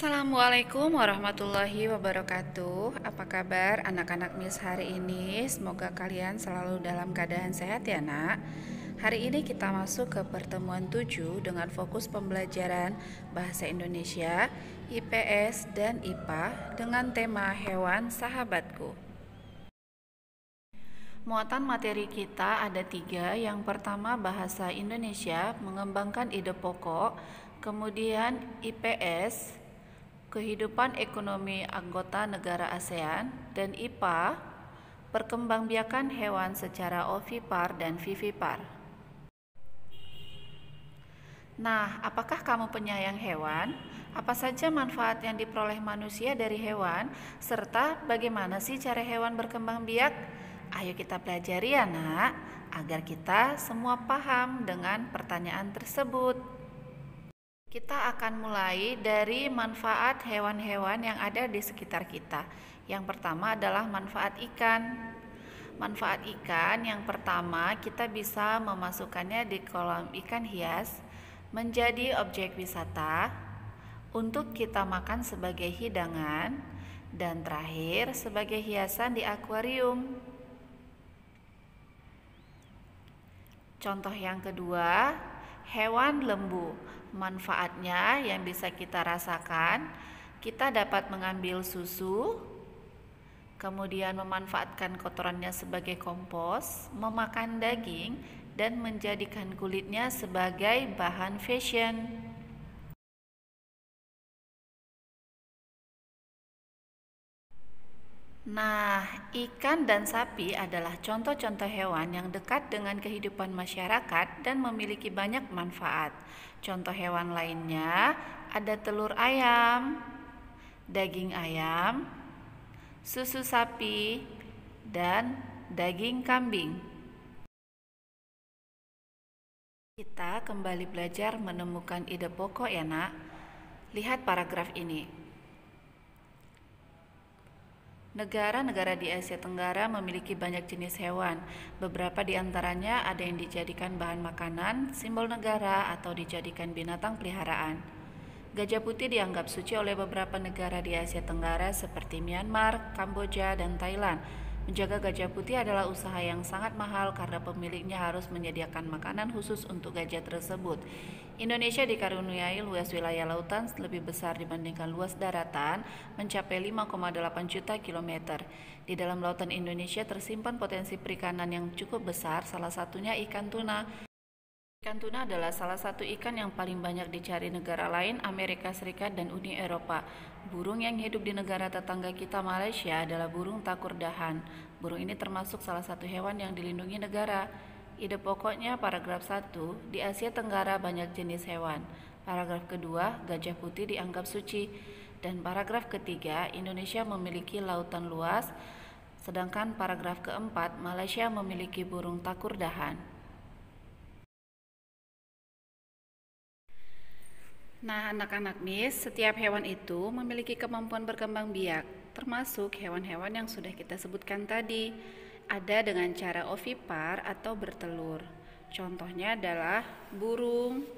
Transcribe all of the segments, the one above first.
Assalamualaikum warahmatullahi wabarakatuh. Apa kabar anak-anak Miss hari ini? Semoga kalian selalu dalam keadaan sehat ya nak. Hari ini kita masuk ke pertemuan 7 dengan fokus pembelajaran Bahasa Indonesia, IPS, dan IPA dengan tema Hewan Sahabatku. Muatan materi kita ada 3. Yang pertama Bahasa Indonesia, mengembangkan ide pokok. Kemudian IPS, kehidupan ekonomi anggota negara ASEAN, dan IPA, perkembangbiakan hewan secara ovipar dan vivipar. Nah, apakah kamu penyayang hewan? Apa saja manfaat yang diperoleh manusia dari hewan, serta bagaimana sih cara hewan berkembang biak? Ayo kita pelajari ya nak, agar kita semua paham dengan pertanyaan tersebut. Kita akan mulai dari manfaat hewan-hewan yang ada di sekitar kita. Yang pertama adalah manfaat ikan. Manfaat ikan yang pertama, kita bisa memasukkannya di kolam ikan hias menjadi objek wisata untuk kita makan sebagai hidangan, dan terakhir sebagai hiasan di akuarium. Contoh yang kedua, hewan lembu. Manfaatnya yang bisa kita rasakan, kita dapat mengambil susu, kemudian memanfaatkan kotorannya sebagai kompos, memakan daging, dan menjadikan kulitnya sebagai bahan fashion. Nah, ikan dan sapi adalah contoh-contoh hewan yang dekat dengan kehidupan masyarakat dan memiliki banyak manfaat. Contoh hewan lainnya ada telur ayam, daging ayam, susu sapi, dan daging kambing. Kita kembali belajar menemukan ide pokok ya nak. Lihat paragraf ini. Negara-negara di Asia Tenggara memiliki banyak jenis hewan. Beberapa di antaranya ada yang dijadikan bahan makanan, simbol negara, atau dijadikan binatang peliharaan. Gajah putih dianggap suci oleh beberapa negara di Asia Tenggara seperti Myanmar, Kamboja, dan Thailand. Menjaga gajah putih adalah usaha yang sangat mahal karena pemiliknya harus menyediakan makanan khusus untuk gajah tersebut. Indonesia dikaruniai luas wilayah lautan lebih besar dibandingkan luas daratan, mencapai 5,8 juta kilometer. Di dalam lautan Indonesia tersimpan potensi perikanan yang cukup besar, salah satunya ikan tuna. Ikan tuna adalah salah satu ikan yang paling banyak dicari negara lain, Amerika Serikat dan Uni Eropa. Burung yang hidup di negara tetangga kita Malaysia adalah burung takurdahan. Burung ini termasuk salah satu hewan yang dilindungi negara. Ide pokoknya paragraf 1, di Asia Tenggara banyak jenis hewan. Paragraf kedua, gajah putih dianggap suci. Dan paragraf ketiga, Indonesia memiliki lautan luas. Sedangkan paragraf keempat, Malaysia memiliki burung takurdahan. Nah, anak-anak Miss, setiap hewan itu memiliki kemampuan berkembang biak, termasuk hewan-hewan yang sudah kita sebutkan tadi. Ada dengan cara ovipar atau bertelur. Contohnya adalah burung,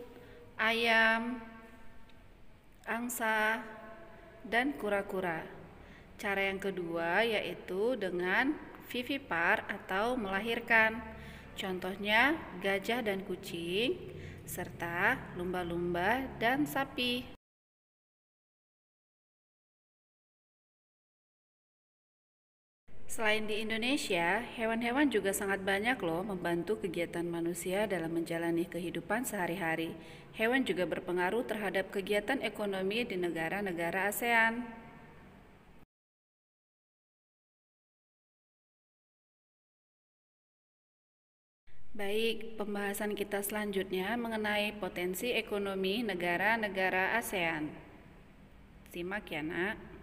ayam, angsa, dan kura-kura. Cara yang kedua yaitu dengan vivipar atau melahirkan. Contohnya gajah dan kucing, serta lumba-lumba dan sapi. Selain di Indonesia, hewan-hewan juga sangat banyak loh membantu kegiatan manusia dalam menjalani kehidupan sehari-hari. Hewan juga berpengaruh terhadap kegiatan ekonomi di negara-negara ASEAN. Baik, pembahasan kita selanjutnya mengenai potensi ekonomi negara-negara ASEAN. Simak ya nak.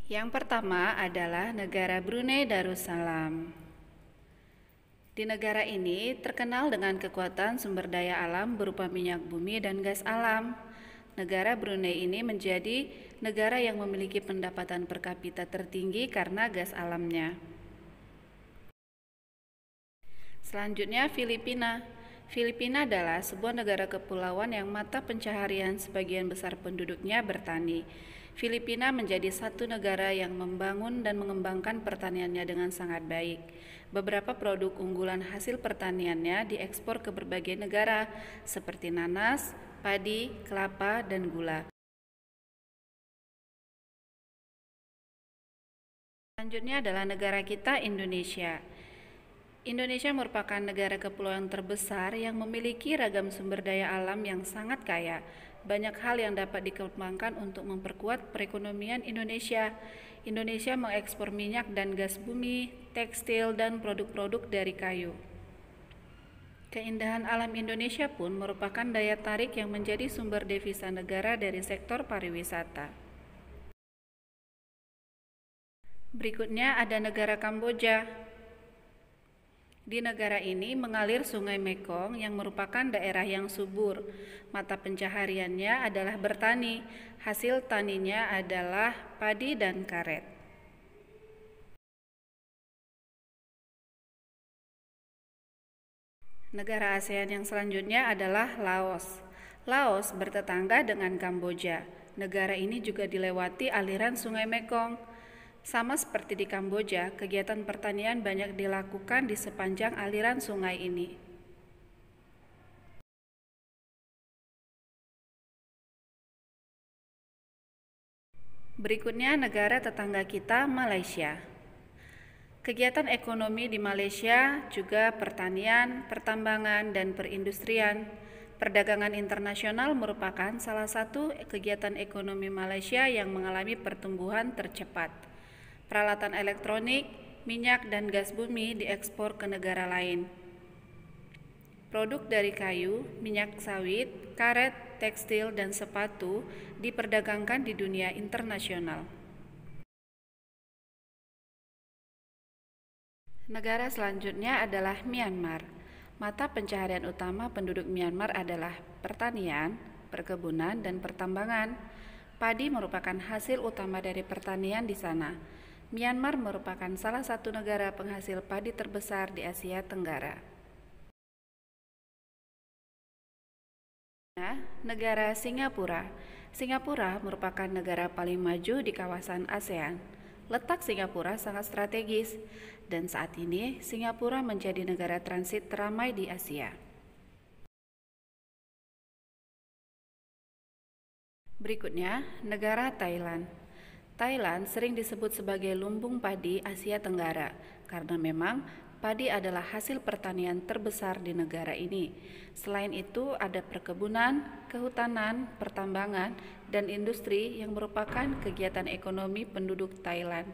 Yang pertama adalah negara Brunei Darussalam. Di negara ini terkenal dengan kekuatan sumber daya alam berupa minyak bumi dan gas alam. Negara Brunei ini menjadi negara yang memiliki pendapatan per kapita tertinggi karena gas alamnya. Selanjutnya Filipina. Filipina adalah sebuah negara kepulauan yang mata pencaharian sebagian besar penduduknya bertani. Filipina menjadi satu negara yang membangun dan mengembangkan pertaniannya dengan sangat baik. Beberapa produk unggulan hasil pertaniannya diekspor ke berbagai negara seperti nanas, padi, kelapa, dan gula. Selanjutnya adalah negara kita, Indonesia. Indonesia merupakan negara kepulauan terbesar yang memiliki ragam sumber daya alam yang sangat kaya. Banyak hal yang dapat dikembangkan untuk memperkuat perekonomian Indonesia. Indonesia mengekspor minyak dan gas bumi, tekstil, dan produk-produk dari kayu. Keindahan alam Indonesia pun merupakan daya tarik yang menjadi sumber devisa negara dari sektor pariwisata. Berikutnya ada negara Kamboja. Di negara ini mengalir Sungai Mekong yang merupakan daerah yang subur. Mata pencahariannya adalah bertani. Hasil taninya adalah padi dan karet. Negara ASEAN yang selanjutnya adalah Laos. Laos bertetangga dengan Kamboja. Negara ini juga dilewati aliran Sungai Mekong. Sama seperti di Kamboja, kegiatan pertanian banyak dilakukan di sepanjang aliran sungai ini. Berikutnya negara tetangga kita, Malaysia. Kegiatan ekonomi di Malaysia juga pertanian, pertambangan, dan perindustrian. Perdagangan internasional merupakan salah satu kegiatan ekonomi Malaysia yang mengalami pertumbuhan tercepat. Peralatan elektronik, minyak, dan gas bumi diekspor ke negara lain. Produk dari kayu, minyak sawit, karet, tekstil, dan sepatu diperdagangkan di dunia internasional. Negara selanjutnya adalah Myanmar. Mata pencaharian utama penduduk Myanmar adalah pertanian, perkebunan, dan pertambangan. Padi merupakan hasil utama dari pertanian di sana. Myanmar merupakan salah satu negara penghasil padi terbesar di Asia Tenggara. Negara Singapura. Singapura merupakan negara paling maju di kawasan ASEAN. Letak Singapura sangat strategis, dan saat ini Singapura menjadi negara transit teramai di Asia. Berikutnya, negara Thailand. Thailand sering disebut sebagai lumbung padi Asia Tenggara karena memang padi adalah hasil pertanian terbesar di negara ini. Selain itu, ada perkebunan, kehutanan, pertambangan, dan industri yang merupakan kegiatan ekonomi penduduk Thailand.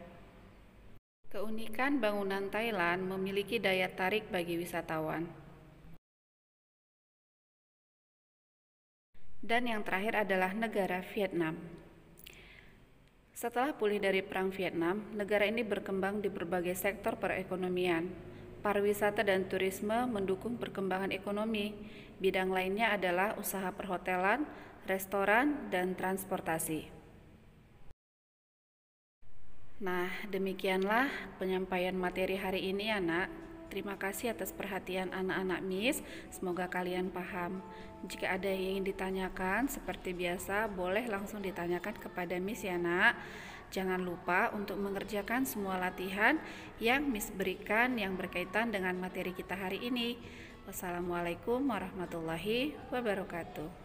Keunikan bangunan Thailand memiliki daya tarik bagi wisatawan. Dan yang terakhir adalah negara Vietnam. Setelah pulih dari Perang Vietnam, negara ini berkembang di berbagai sektor perekonomian. Pariwisata dan turisme mendukung perkembangan ekonomi. Bidang lainnya adalah usaha perhotelan, restoran, dan transportasi. Nah, demikianlah penyampaian materi hari ini, anak. Terima kasih atas perhatian anak-anak Miss. Semoga kalian paham. Jika ada yang ingin ditanyakan, seperti biasa, boleh langsung ditanyakan kepada Miss ya, nak. Jangan lupa untuk mengerjakan semua latihan yang Miss berikan yang berkaitan dengan materi kita hari ini. Wassalamualaikum warahmatullahi wabarakatuh.